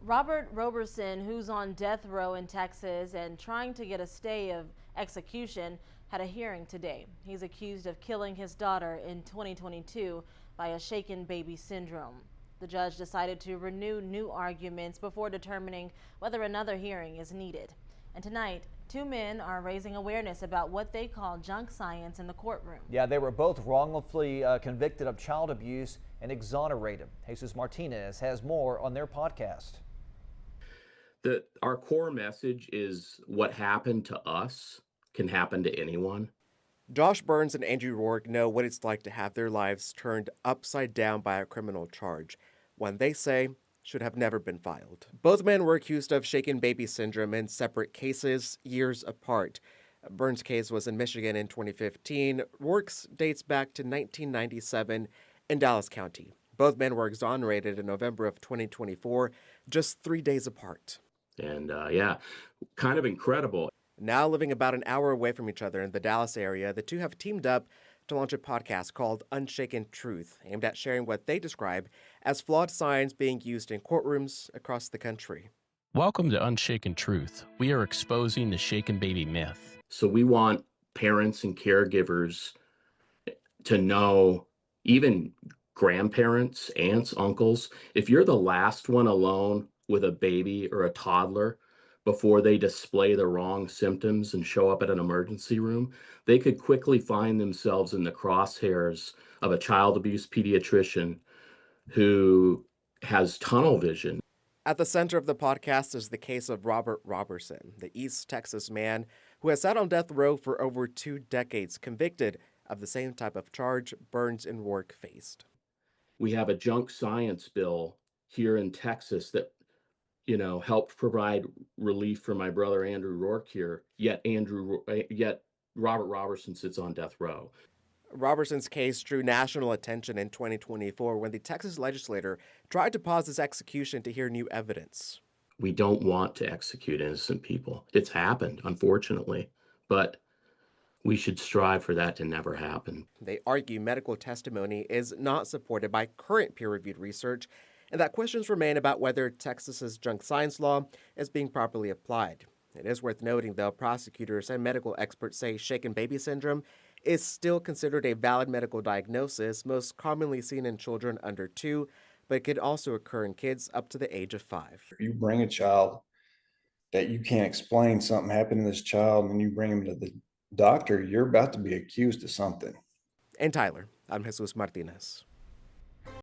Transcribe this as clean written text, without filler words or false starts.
Robert Roberson, who's on death row in Texas and trying to get a stay of execution, had a hearing today. He's accused of killing his daughter in 2022 by a shaken baby syndrome. The judge decided to renew new arguments before determining whether another hearing is needed. And tonight, two men are raising awareness about what they call junk science in the courtroom. Yeah, they were both wrongfully convicted of child abuse and exonerated. Jesus Martinez has more on their podcast. Our core message is what happened to us can happen to anyone. Josh Burns and Andrew Rourke know what it's like to have their lives turned upside down by a criminal charge, one they say should have never been filed. Both men were accused of shaken baby syndrome in separate cases, years apart. Burns' case was in Michigan in 2015. Rourke's dates back to 1997 in Dallas County. Both men were exonerated in November of 2024, just 3 days apart. And kind of incredible. Now living about an hour away from each other in the Dallas area, the two have teamed up to launch a podcast called Unshaken Truth, aimed at sharing what they describe as flawed science being used in courtrooms across the country. Welcome to Unshaken Truth. We are exposing the shaken baby myth. So we want parents and caregivers to know, even grandparents, aunts, uncles, if you're the last one alone with a baby or a toddler before they display the wrong symptoms and show up at an emergency room, they could quickly find themselves in the crosshairs of a child abuse pediatrician who has tunnel vision. At the center of the podcast is the case of Robert Roberson, the East Texas man who has sat on death row for over 2 decades, convicted of the same type of charge Burns and Rourke faced. We have a junk science bill here in Texas that helped provide relief for my brother Andrew Rourke here, yet Robert Roberson sits on death row. Roberson's case drew national attention in 2024 when the Texas legislature tried to pause his execution to hear new evidence. We don't want to execute innocent people. It's happened, unfortunately, but we should strive for that to never happen. They argue medical testimony is not supported by current peer-reviewed research and that questions remain about whether Texas's junk science law is being properly applied. It is worth noting, though, prosecutors and medical experts say shaken baby syndrome is still considered a valid medical diagnosis, most commonly seen in children under 2, but it could also occur in kids up to the age of 5. If you bring a child that you can't explain something happened to this child and you bring him to the doctor, you're about to be accused of something. In Tyler, I'm Jesus Martinez.